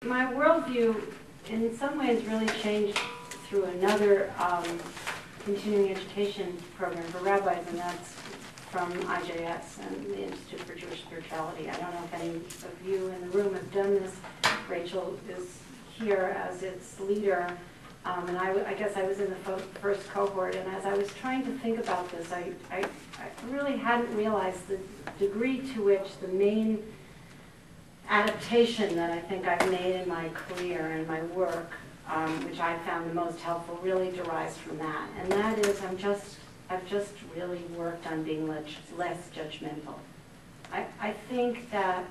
My worldview, in some ways, really changed through another continuing education program for rabbis, and that's from IJS and the Institute for Jewish Spirituality. I don't know if any of you in the room have done this. Rachel is here as its leader, and I guess I was in the first cohort, and as I was trying to think about this, I really hadn't realized the degree to which the main adaptation that I think I've made in my career and my work, which I found the most helpful, really derives from that. And that is, I've just really worked on being less judgmental. I think that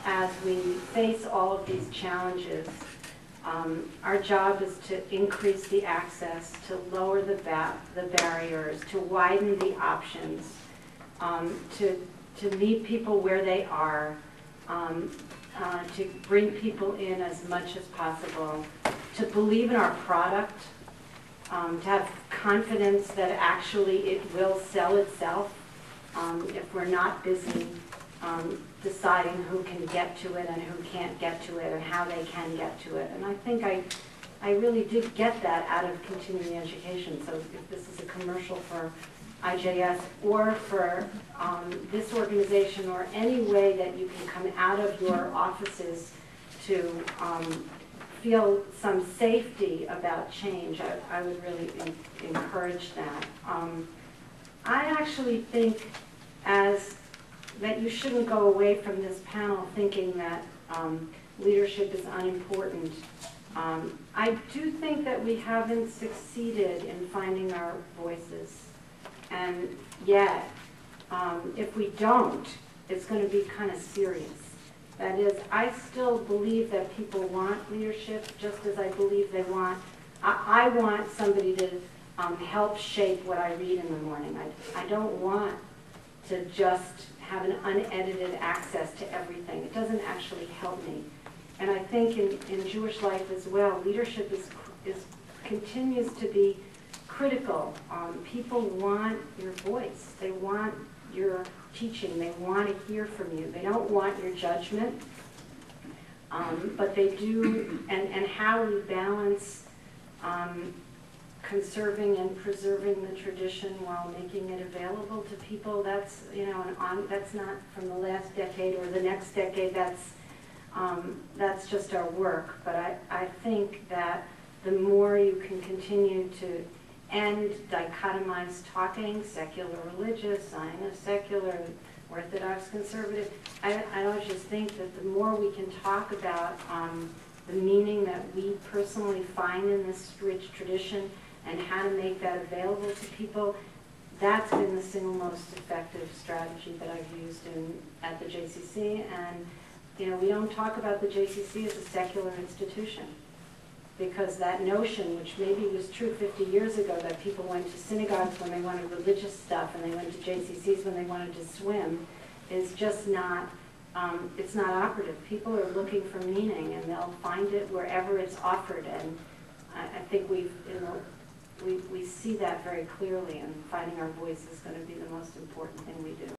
as we face all of these challenges, our job is to increase the access, to lower the barriers, to widen the options, to meet people where they are, to bring people in as much as possible, to believe in our product, to have confidence that actually it will sell itself if we're not busy deciding who can get to it and who can't get to it and how they can get to it. And I think I really did get that out of continuing education. So if this is a commercial for IJS or for this organization or any way that you can come out of your offices to feel some safety about change, I would really encourage that. I actually think that you shouldn't go away from this panel thinking that leadership is unimportant. I do think that we haven't succeeded in finding our voices. And yet, if we don't, it's going to be kind of serious. That is, I still believe that people want leadership, just as I believe they want. I want somebody to help shape what I read in the morning. I don't want to just have an unedited access to everything. It doesn't actually help me. And I think in Jewish life as well, leadership continues to be critical. People want your voice. They want your teaching. They want to hear from you. They don't want your judgment, but they do. And how we balance conserving and preserving the tradition while making it available to people, that's that's not from the last decade or the next decade. That's just our work. But I think that the more you can continue to end dichotomized talking, secular religious, Zionist secular, Orthodox conservative, I don't just think that the more we can talk about the meaning that we personally find in this rich tradition and how to make that available to people, that's been the single most effective strategy that I've used at the JCC. And we don't talk about the JCC as a secular institution, because that notion, which maybe was true 50 years ago, that people went to synagogues when they wanted religious stuff and they went to JCCs when they wanted to swim, is just not, it's not operative. People are looking for meaning, and they'll find it wherever it's offered. And I think we see that very clearly, and finding our voice is going to be the most important thing we do.